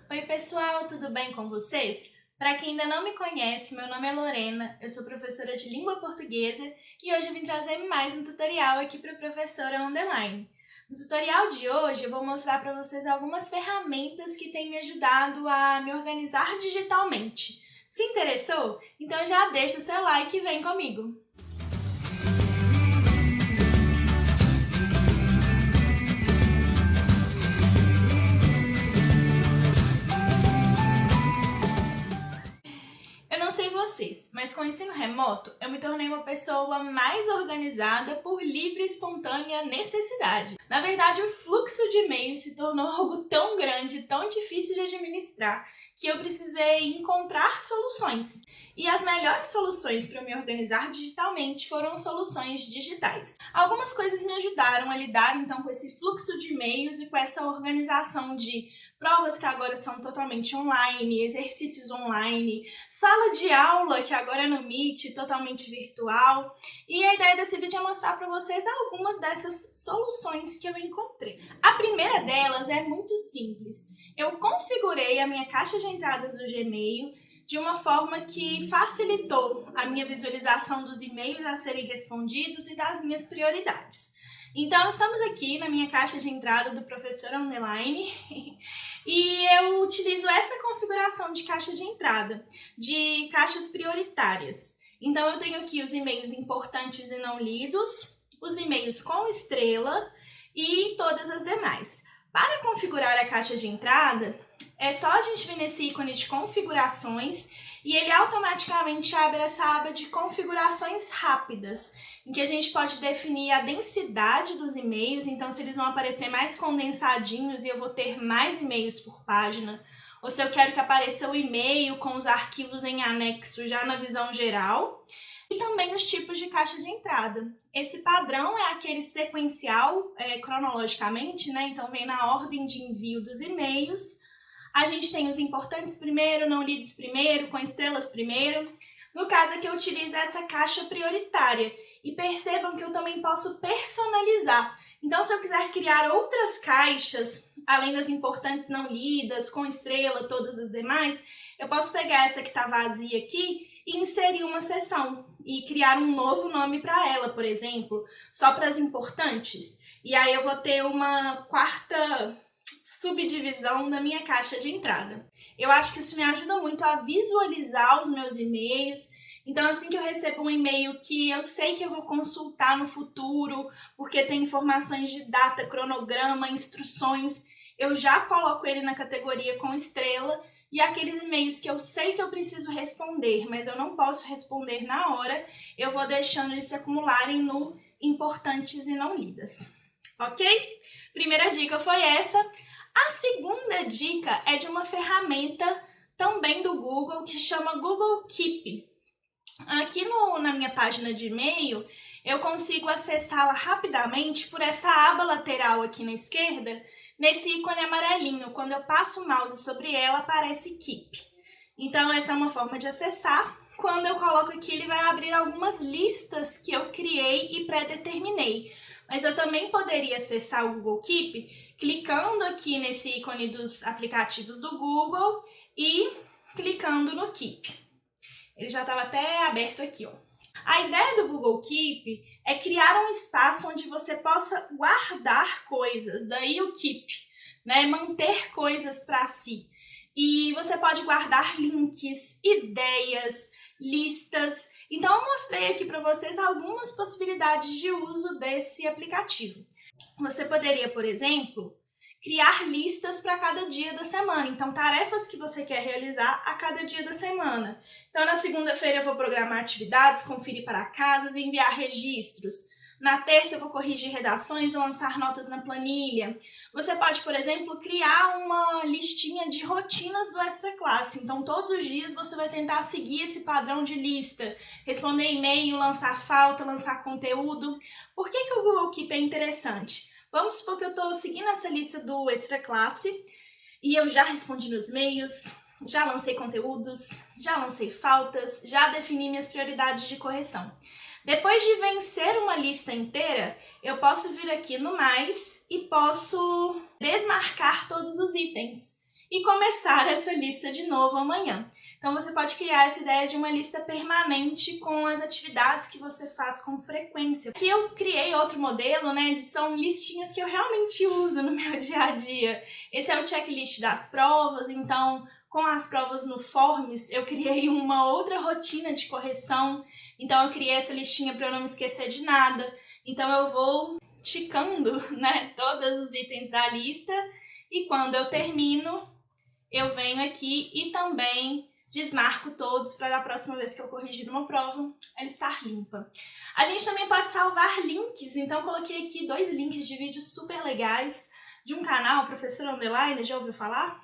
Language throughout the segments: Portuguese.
Oi pessoal, tudo bem com vocês? Para quem ainda não me conhece, meu nome é Lorena, eu sou professora de língua portuguesa e hoje eu vim trazer mais um tutorial aqui para a Professora Online. No tutorial de hoje eu vou mostrar para vocês algumas ferramentas que têm me ajudado a me organizar digitalmente. Se interessou? Então já deixa o seu like e vem comigo! Eu não sei vocês, mas com o ensino remoto, eu me tornei uma pessoa mais organizada por livre e espontânea necessidade. Na verdade, o fluxo de e-mails se tornou algo tão grande, tão difícil de administrar, que eu precisei encontrar soluções. E as melhores soluções para me organizar digitalmente foram soluções digitais. Algumas coisas me ajudaram a lidar então com esse fluxo de e-mails e com essa organização de provas que agora são totalmente online, exercícios online, sala de aula que agora é no Meet, totalmente virtual. E a ideia desse vídeo é mostrar para vocês algumas dessas soluções que eu encontrei. A primeira delas é muito simples. Eu configurei a minha caixa de entradas do Gmail de uma forma que facilitou a minha visualização dos e-mails a serem respondidos e das minhas prioridades. Então, estamos aqui na minha caixa de entrada do Professora Online e eu utilizo essa configuração de caixa de entrada, de caixas prioritárias. Então, eu tenho aqui os e-mails importantes e não lidos, os e-mails com estrela e todas as demais. Para configurar a caixa de entrada, é só a gente vir nesse ícone de configurações e ele automaticamente abre essa aba de configurações rápidas, em que a gente pode definir a densidade dos e-mails, então se eles vão aparecer mais condensadinhos e eu vou ter mais e-mails por página, ou se eu quero que apareça o e-mail com os arquivos em anexo já na visão geral, e também os tipos de caixa de entrada. Esse padrão é aquele sequencial cronologicamente, né? Então vem na ordem de envio dos e-mails. A gente tem os importantes primeiro, não lidos primeiro, com estrelas primeiro. No caso aqui eu utilizo essa caixa prioritária e percebam que eu também posso personalizar. Então se eu quiser criar outras caixas, além das importantes não lidas, com estrela, todas as demais, eu posso pegar essa que está vazia aqui e inserir uma seção e criar um novo nome para ela, por exemplo, só para as importantes. E aí eu vou ter uma quarta subdivisão da minha caixa de entrada. Eu acho que isso me ajuda muito a visualizar os meus e-mails. Então, assim que eu recebo um e-mail que eu sei que eu vou consultar no futuro, porque tem informações de data, cronograma, instruções, eu já coloco ele na categoria com estrela, e aqueles e-mails que eu sei que eu preciso responder, mas eu não posso responder na hora, eu vou deixando eles se acumularem no importantes e não lidas. Ok? Primeira dica foi essa. A segunda dica é de uma ferramenta também do Google que chama Google Keep. Aqui na minha página de e-mail, eu consigo acessá-la rapidamente por essa aba lateral aqui na esquerda, nesse ícone amarelinho. Quando eu passo o mouse sobre ela, aparece Keep. Então, essa é uma forma de acessar. Quando eu coloco aqui, ele vai abrir algumas listas que eu criei e pré-determinei. Mas eu também poderia acessar o Google Keep clicando aqui nesse ícone dos aplicativos do Google e clicando no Keep. Ele já estava até aberto aqui, ó. A ideia do Google Keep é criar um espaço onde você possa guardar coisas, daí o Keep, né? Manter coisas para si. E você pode guardar links, ideias, listas. Então eu mostrei aqui para vocês algumas possibilidades de uso desse aplicativo. Você poderia, por exemplo, criar listas para cada dia da semana. Então, tarefas que você quer realizar a cada dia da semana. Então, na segunda-feira eu vou programar atividades, conferir para casas e enviar registros. Na terça eu vou corrigir redações e lançar notas na planilha. Você pode, por exemplo, criar uma listinha de rotinas do Extra Classe. Então, todos os dias você vai tentar seguir esse padrão de lista. Responder e-mail, lançar falta, lançar conteúdo. Por que o Google Keep é interessante? Vamos supor que eu estou seguindo essa lista do Extra Classe e eu já respondi meus e-mails, já lancei conteúdos, já lancei faltas, já defini minhas prioridades de correção. Depois de vencer uma lista inteira, eu posso vir aqui no mais e posso desmarcar todos os itens. e começar essa lista de novo amanhã. Então você pode criar essa ideia de uma lista permanente com as atividades que você faz com frequência. Aqui eu criei outro modelo, né, são listinhas que eu realmente uso no meu dia a dia. Esse é o checklist das provas, então com as provas no Forms eu criei uma outra rotina de correção. Então eu criei essa listinha para eu não me esquecer de nada. Então eu vou ticando, né, todos os itens da lista e quando eu termino, eu venho aqui e também desmarco todos para da próxima vez que eu corrigir uma prova, ela estar limpa. A gente também pode salvar links, então coloquei aqui 2 links de vídeos super legais de um canal, Professor Underline, já ouviu falar?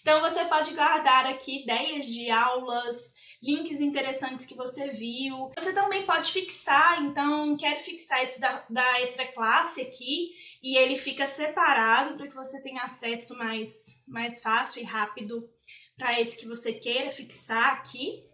Então você pode guardar aqui ideias de aulas, links interessantes que você viu. Você também pode fixar, então quero fixar esse da extra classe aqui e ele fica separado para que você tenha acesso mais fácil e rápido para esse que você queira fixar aqui.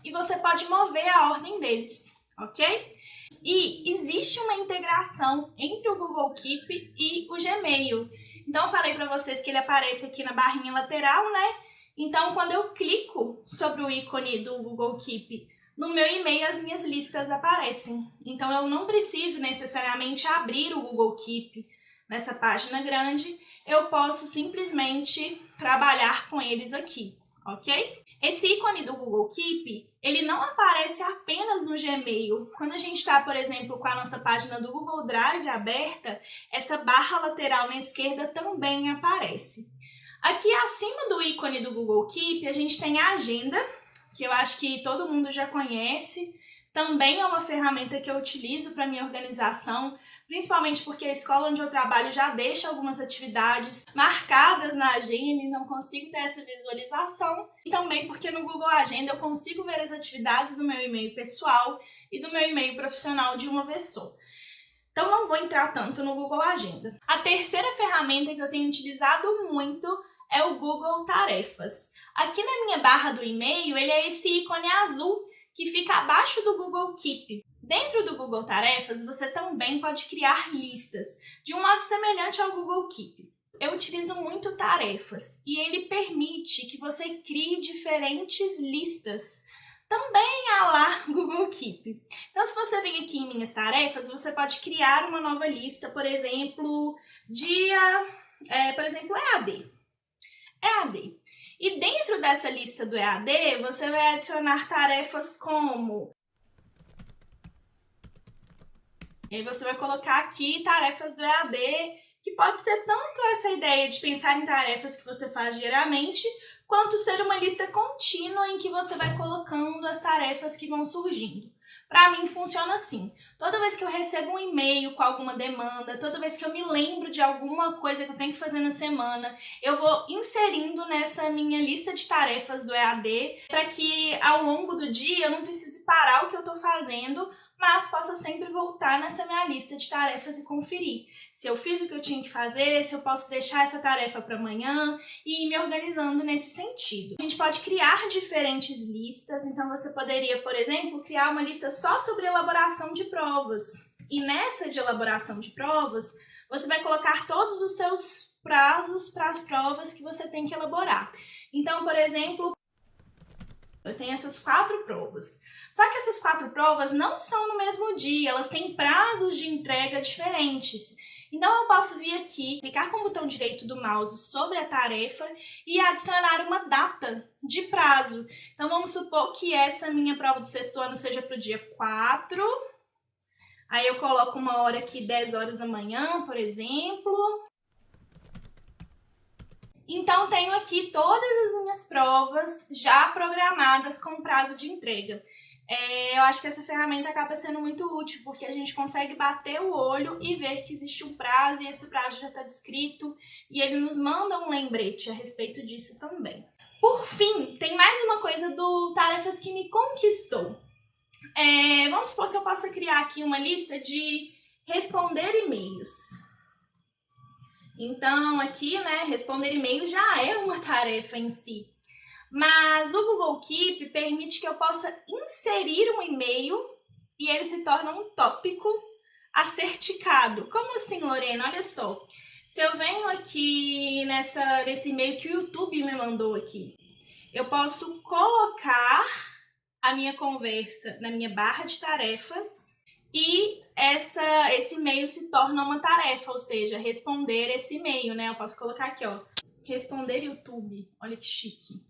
E você pode mover a ordem deles, ok? E existe uma integração entre o Google Keep e o Gmail. Então eu falei para vocês que ele aparece aqui na barrinha lateral, né? Então, quando eu clico sobre o ícone do Google Keep, no meu e-mail as minhas listas aparecem. Então, eu não preciso necessariamente abrir o Google Keep nessa página grande, eu posso simplesmente trabalhar com eles aqui, ok? Esse ícone do Google Keep, ele não aparece apenas no Gmail. Quando a gente está, por exemplo, com a nossa página do Google Drive aberta, essa barra lateral na esquerda também aparece. Aqui acima do ícone do Google Keep, a gente tem a agenda, que eu acho que todo mundo já conhece. Também é uma ferramenta que eu utilizo para minha organização, principalmente porque a escola onde eu trabalho já deixa algumas atividades marcadas na agenda e não consigo ter essa visualização. E também porque no Google Agenda eu consigo ver as atividades do meu e-mail pessoal e do meu e-mail profissional de uma vez só. Então não vou entrar tanto no Google Agenda. A terceira ferramenta que eu tenho utilizado muito é o Google Tarefas. Aqui na minha barra do e-mail, ele é esse ícone azul que fica abaixo do Google Keep. Dentro do Google Tarefas, você também pode criar listas, de um modo semelhante ao Google Keep. Eu utilizo muito tarefas e ele permite que você crie diferentes listas, também à la Google Keep. Então, se você vem aqui em Minhas Tarefas, você pode criar uma nova lista, por exemplo, EAD. EAD. E dentro dessa lista do EAD, você vai adicionar tarefas como... E aí você vai colocar aqui tarefas do EAD, que pode ser tanto essa ideia de pensar em tarefas que você faz diariamente, quanto ser uma lista contínua em que você vai colocando as tarefas que vão surgindo. Para mim funciona assim, toda vez que eu recebo um e-mail com alguma demanda, toda vez que eu me lembro de alguma coisa que eu tenho que fazer na semana, eu vou inserindo nessa minha lista de tarefas do EAD, para que ao longo do dia eu não precise parar o que eu estou fazendo, mas possa sempre voltar nessa minha lista de tarefas e conferir se eu fiz o que eu tinha que fazer, se eu posso deixar essa tarefa para amanhã e ir me organizando nesse sentido. A gente pode criar diferentes listas, então você poderia, por exemplo, criar uma lista só sobre elaboração de provas. E nessa de elaboração de provas, você vai colocar todos os seus prazos para as provas que você tem que elaborar. Então, por exemplo, eu tenho essas 4 provas. Só que essas 4 provas não são no mesmo dia, elas têm prazos de entrega diferentes. Então eu posso vir aqui, clicar com o botão direito do mouse sobre a tarefa e adicionar uma data de prazo. Então vamos supor que essa minha prova do 6º ano seja para o dia 4. Aí eu coloco uma hora aqui, 10 horas da manhã, por exemplo. Então, tenho aqui todas as minhas provas já programadas com prazo de entrega. Eu acho que essa ferramenta acaba sendo muito útil, porque a gente consegue bater o olho e ver que existe um prazo, e esse prazo já está descrito, e ele nos manda um lembrete a respeito disso também. Por fim, tem mais uma coisa do Tarefas que me conquistou. Vamos supor que eu possa criar aqui uma lista de responder e-mails. Então, aqui, né, responder e-mail já é uma tarefa em si. Mas o Google Keep permite que eu possa inserir um e-mail e ele se torna um tópico a ser ticado. Como assim, Lorena? Olha só. Se eu venho aqui nesse e-mail que o YouTube me mandou aqui, eu posso colocar a minha conversa na minha barra de tarefas e esse e-mail se torna uma tarefa, ou seja, responder esse e-mail, né? Eu posso colocar aqui, ó, responder YouTube. Olha que chique.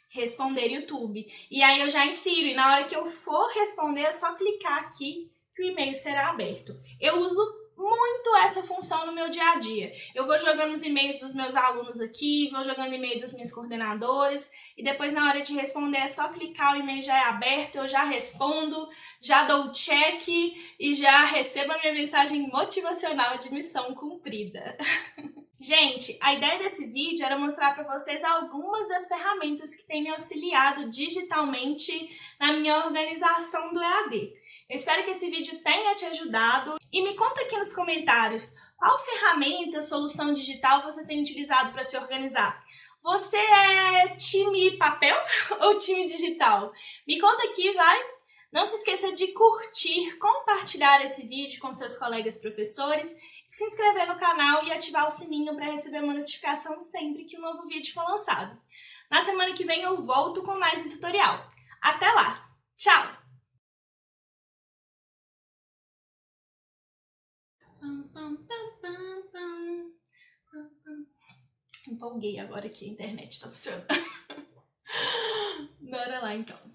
Responder YouTube. E aí eu já insiro, e na hora que eu for responder, é só clicar aqui que o e-mail será aberto. Eu uso muito essa função no meu dia a dia. Eu vou jogando os e-mails dos meus alunos aqui, vou jogando e-mail das minhas coordenadoras, e depois na hora de responder é só clicar, o e-mail já é aberto, eu já respondo, já dou o check e já recebo a minha mensagem motivacional de missão cumprida. Gente, a ideia desse vídeo era mostrar para vocês algumas das ferramentas que têm me auxiliado digitalmente na minha organização do EAD. Eu espero que esse vídeo tenha te ajudado e me conta aqui nos comentários qual ferramenta, solução digital você tem utilizado para se organizar. Você é time papel ou time digital? Me conta aqui, vai! Não se esqueça de curtir, compartilhar esse vídeo com seus colegas professores, se inscrever no canal e ativar o sininho para receber uma notificação sempre que um novo vídeo for lançado. Na semana que vem eu volto com mais um tutorial. Até lá! Tchau! Empolguei agora que a internet tá funcionando. Bora lá então.